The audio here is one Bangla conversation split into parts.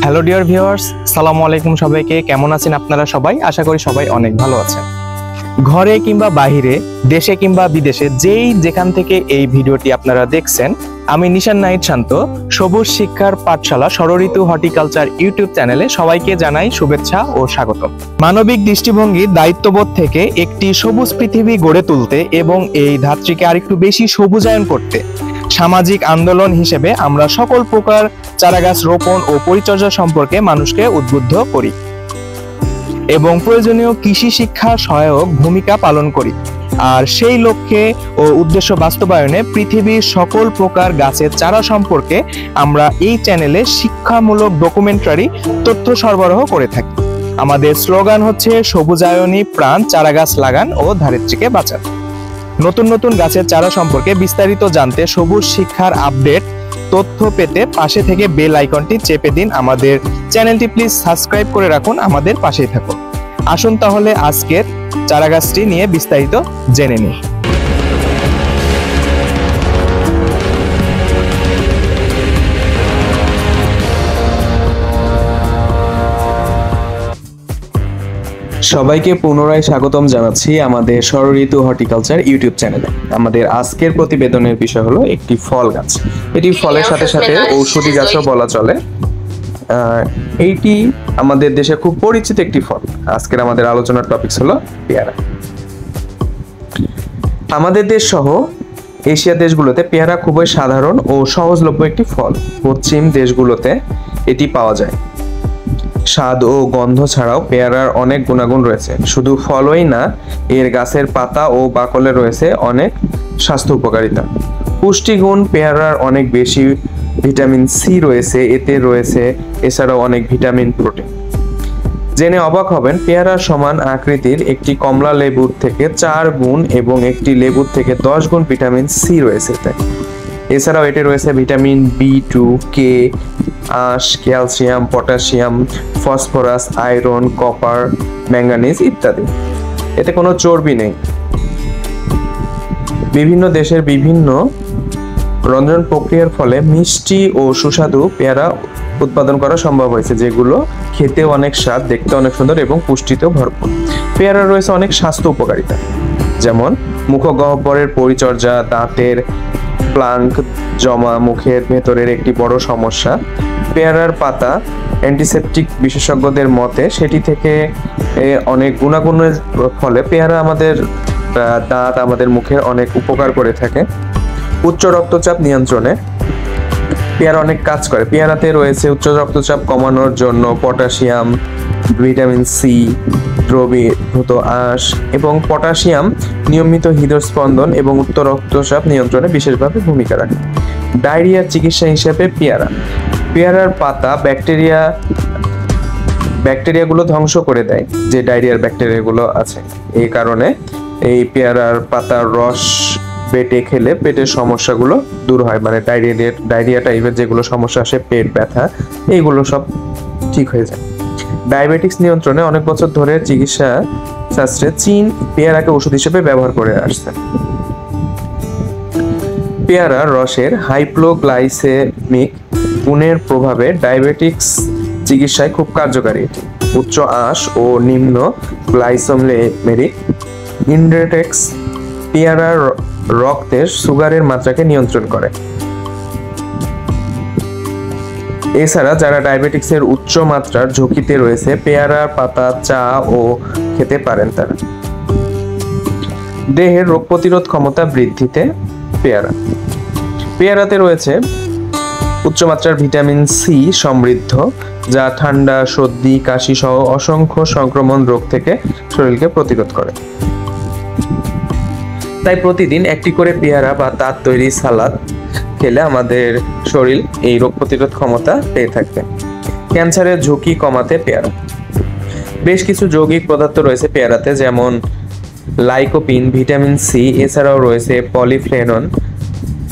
হ্যালো ডিয়ার ভিউয়ার্স, আসসালামু আলাইকুম। সবাইকে কেমন আছেন আপনারা সবাই? আশা করি সবাই অনেক ভালো আছেন। ঘরে কিংবা বাহিরে, দেশে কিংবা বিদেশে, যেখান থেকে এই ভিডিওটি আপনারা দেখছেন, আমি নিশান নাহিদ শান্ত, সবুজ শিক্ষার পাঠশালা ষড়ঋতু হর্টিকালচার ইউটিউব চ্যানেলে সবাইকে জানাই শুভেচ্ছা ও স্বাগতম। মানবিক দৃষ্টিভঙ্গির দায়িত্ববোধ থেকে একটি সবুজ পৃথিবী গড়ে তুলতে এবং এই ধাত্রীকে আরেকটু বেশি সবুজায়ন করতে সামাজিক আন্দোলন হিসেবে আমরা সকল প্রকার চারাগাছ রোপণ ও পরিচর্যা সম্পর্কে মানুষকে উদ্বুদ্ধ করি এবং প্রয়োজনীয় কৃষি শিক্ষা সহায়ক ভূমিকা পালন করি। আর সেই লক্ষ্যে ও উদ্দেশ্য বাস্তবায়নে পৃথিবীর সকল প্রকার গাছের চারা সম্পর্কে আমরা এই চ্যানেলে শিক্ষামূলক ডকুমেন্টারি তথ্য সরবরাহ করে থাকি। আমাদের স্লোগান হচ্ছে সবুজায়নী প্রাণ, চারাগাছ লাগান ও ধারিত্রীকে বাঁচান। নতুন নতুন গাছের চারা সম্পর্কে বিস্তারিত জানতে, সবুজ শিক্ষার আপডেট তথ্য পেতে পাশে থেকে বেল আইকনটি চেপে দিন। আমাদের চ্যানেলটি প্লিজ সাবস্ক্রাইব করে রাখুন, আমাদের পাশেই থাকুন। আসুন তাহলে আজকের চারাগাছটি নিয়ে বিস্তারিত জেনে নিই। সবাইকে পুনরায় স্বাগতম জানাচ্ছি আমাদের ষড়ঋতু হর্টিকালচার ইউটিউব চ্যানেলে। আমাদের আজকের প্রতিবেদনের বিষয় হলো একটি ফল গাছ। এটি ফলের সাথে সাথে ঔষধি গাছও বলা চলে। এইটি আমাদের দেশে খুব পরিচিত একটি ফল। আজকের আমাদের আলোচনার টপিকস হলো পেয়ারা। আমাদের দেশ সহ এশিয়া দেশগুলোতে পেয়ারা খুবই সাধারণ ও সহজলভ্য একটি ফল। পশ্চিম দেশগুলোতে এটি পাওয়া যায়। স্বাদ ও গন্ধ ছাড়াও পেয়ারার অনেক গুণাগুণ রয়েছে। শুধু ফলই না, এর গাছের পাতা ও বাকলে রয়েছে অনেক স্বাস্থ্য উপকারিতা। পুষ্টিগুণ পেয়ারার অনেক বেশি। ভিটামিন সি রয়েছে, এতে রয়েছে এছাড়াও অনেক ভিটামিন, প্রোটিন। জেনে অবাক হবেন, পেয়ারার সমান আকৃতির একটি কমলা লেবুর থেকে 4 গুণ এবং একটি লেবুর থেকে 10 গুণ ভিটামিন সি রয়েছে এতে। এছাড়াও এতে রয়েছে ভিটামিন B2, কে, আঁশ, calcium, potassium, phosphorus, iron, copper, manganese ইত্যাদি। এতে কোনো চর্বি নেই। বিভিন্ন দেশের বিভিন্ন রন্ধন প্রক্রিয়ার ফলে মিষ্টি ও সুস্বাদু পেয়ারা উৎপাদন করা সম্ভব হয়েছে, যেগুলো খেতে অনেক স্বাদ, দেখতে অনেক সুন্দর এবং পুষ্টিতেও ভরপুর। পেয়ারা রয়েছে অনেক স্বাস্থ্য উপকারিতা, যেমন মুখগহ্বরের পরিচর্যা, দাঁতের প্লাঙ্ক জমা মুখের ভেতরের একটি বড় সমস্যা। পেয়ারার পাতা অ্যান্টিসেপটিক বিশেষজ্ঞদের মতে সেটি থেকে অনেক গুণাগুণের ফলে পেয়ারা আমাদের দাঁত, আমাদের মুখের অনেক উপকার করে থাকে। উচ্চ রক্তচাপ নিয়ন্ত্রণে পেয়ারা অনেক কাজ করে। পেয়ারাতে রয়েছে উচ্চ রক্তচাপ কমানোর জন্য পটাশিয়াম, ভিটামিন সি, দ্রবীভূত আঁশ এবং পটাশিয়াম নিয়মিত হৃদস্পন্দন এবং উচ্চ রক্তচাপ নিয়ন্ত্রণে বিশেষভাবে ভূমিকা রাখে। ডায়রিয়ার চিকিৎসা হিসেবে পেয়ারার পাতা ব্যাকটেরিয়াগুলো ধ্বংস করে দেয়, যে ডায়রিয়ার ব্যাকটেরিয়াগুলো আছে। এই কারণে এই পেয়ারার পাতার রস বেটে খেলে পেটের সমস্যাগুলো দূর হয়, মানে ডায়রিয়া টাইপের যেগুলো সমস্যা আসে, পেট ব্যথা, এইগুলো সব ঠিক হয়ে যায়। ডায়াবেটিক্স নিয়ন্ত্রণে অনেক বছর ধরে চিকিৎসা শাস্ত্রে চীন পেয়ারাকে ওষুধ হিসেবে ব্যবহার করে আসছে। পেয়ারার রসের হাইপোগ্লাইসেমিক গুণের প্রভাবে ডায়াবেটিক্স চিকিৎসায় খুব কার্যকারী। এটি উচ্চ আঁশ ও নিম্ন গ্লাইসেমিক ইন্ডেক্স পেয়ারার রক্তের সুগারের মাত্রাকে নিয়ন্ত্রণ করে। এছাড়া যারা ডায়াবেটিক্সের উচ্চ মাত্রার ঝুঁকিতে রয়েছে, পেয়ারার পাতা, চা ও খেতে পারেন তারা। দেহের রোগ প্রতিরোধ ক্ষমতা বৃদ্ধিতে পেয়ারাতে রয়েছে উচ্চমাত্রার ভিটামিন সি সমৃদ্ধ, যা ঠান্ডা, সর্দি, কাশি সহ অসংখ্য সংক্রমণ রোগ থেকে শরীরকে প্রতিরোধ করে। তাই প্রতিদিন একটি করে পেয়ারা বা তার তৈরি সালাদ খেলে আমাদের শরীর এই রোগ প্রতিরোধ ক্ষমতা পেয়ে থাকবে। ক্যান্সারের ঝুঁকি কমাতে পেয়ারা। বেশ কিছু যৌগিক পদার্থ রয়েছে পেয়ারাতে, যেমন লাইকোপিন, ভিটামিন সি, এছাড়াও রয়েছে পলিফেনল,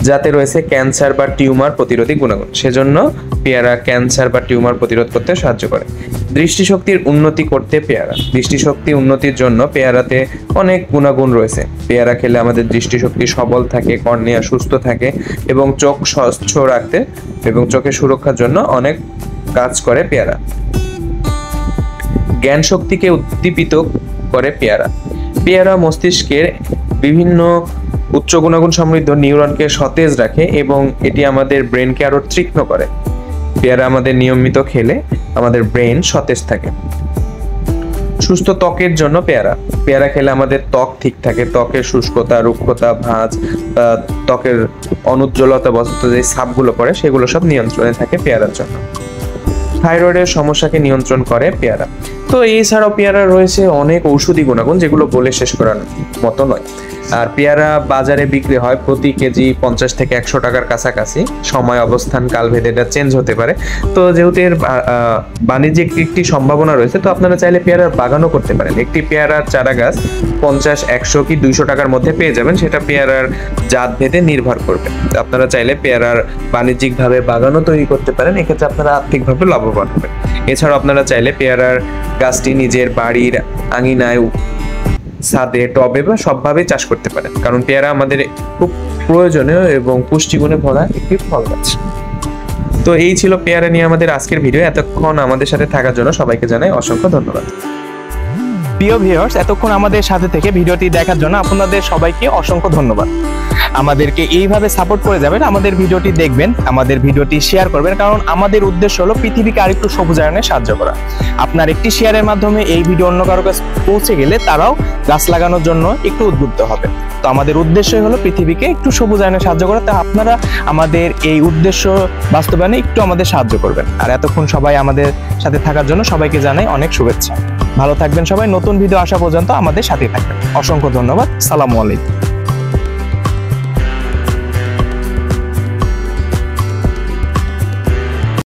যাতে রয়েছে ক্যান্সার বা টিউমার প্রতিরোধী গুণাগুণ। সেজন্য পেয়ারা ক্যান্সার বা টিউমার প্রতিরোধ করতে সাহায্য করে। দৃষ্টিশক্তির উন্নতি করতে দৃষ্টিশক্তি উন্নতির জন্য পেয়ারাতে অনেক গুণাগুণ রয়েছে। পেয়ারা খেলে আমাদের দৃষ্টিশক্তি সবল থাকে, কর্নিয়া সুস্থ থাকে এবং চোখ স্বচ্ছ রাখতে এবং চোখের সুরক্ষার জন্য অনেক কাজ করে পেয়ারা। জ্ঞান শক্তিকে উদ্দীপিত করে পেয়ারা। পেয়ারা মস্তিষ্কের বিভিন্ন উচ্চ গুণাগুণ সমৃদ্ধ নিউরনকে সতেজ রাখে এবং এটি আমাদের ব্রেনকে আরো তীক্ষ্ণ করে। পেয়ারা আমাদের নিয়মিত খেলে আমাদের ব্রেন সতেজ থাকে। সুস্থ ত্বকের জন্য পেয়ারা খেলে আমাদের ত্বক ঠিক থাকে। ত্বকের শুষ্কতা, রুক্ষতা, ভাঁজ, ত্বকের অনুজ্জ্বলতা বস্ত যে ছাপগুলো পড়ে সেগুলো সব নিয়ন্ত্রণে থাকে পেয়ারার জন্য। থাইরয়েডের সমস্যাকে নিয়ন্ত্রণ করে পেয়ারা। তো এছাড়াও পেয়ারা রয়েছে অনেক ঔষধি গুণাগুণ যেগুলো বলে শেষ করার মতো নয়। আর পেয়ারা বাজারে বিক্রি হয় প্রতি কেজি 50 থেকে 100 টাকার কাছাকাছি। সময়, অবস্থান, কালভেদে এটা চেঞ্জ হতে পারে। তো যেহেতু এর বাণিজ্যিক একটি সম্ভাবনা রয়েছে, তো আপনারা চাইলে পেয়ারার বাগানও করতে পারেন। একটি পেয়ারার চারা গাছ 50, 100 কি 200 টাকার মধ্যে পেয়ে যাবেন। সেটা পেয়ারার জাত ভেদে নির্ভর করবে। আপনারা চাইলে পেয়ারার বাণিজ্যিকভাবে বাগানও তৈরি করতে পারেন। এক্ষেত্রে আপনারা আর্থিকভাবে লাভবান হবেন। এছাড়াও আপনারা চাইলে পেয়ারার গাছটি নিজের বাড়ির আঙিনায়, ছাদে, টবে বা সবভাবে চাষ করতে পারেন, কারণ পেয়ারা আমাদের খুব প্রয়োজনীয় এবং পুষ্টিগুণে ভরা একটি ফল গাছ। তো এই ছিল পেয়ারা নিয়ে আমাদের আজকের ভিডিও। এতক্ষণ আমাদের সাথে থাকার জন্য সবাইকে জানাই অসংখ্য ধন্যবাদ। প্রিয় ভিউয়ার্স, এতক্ষণ আমাদের সাথে থেকে ভিডিওটি দেখার জন্য আপনাদের সবাইকে অসংখ্য ধন্যবাদ। আমাদেরকে এইভাবে সাপোর্ট করে যাবেন, আমাদের ভিডিওটি দেখবেন, আমাদের ভিডিওটি শেয়ার করবেন, কারণ আমাদের উদ্দেশ্য হলো পৃথিবীকে আরেকটু সবুজায়নে সাহায্য করা। আপনার একটি শেয়ারের মাধ্যমে এই ভিডিও অন্য কারো কাছে পৌঁছে গেলে তারাও গাছ লাগানোর জন্য একটু উদ্বুদ্ধ হবে। তো আমাদের উদ্দেশ্যই হলো পৃথিবীকে একটু সবুজায়নে সাহায্য করা। তো আপনারা আমাদের এই উদ্দেশ্য বাস্তবায়নে একটু আমাদের সাহায্য করবেন। আর এতক্ষণ সবাই আমাদের সাথে থাকার জন্য সবাইকে জানাই অনেক শুভেচ্ছা। ভালো থাকবেন সবাই। নতুন ভিডিও আসা পর্যন্ত আমাদের সাথে থাকবেন। অসংখ্য ধন্যবাদ। সালামু আলাইকুম।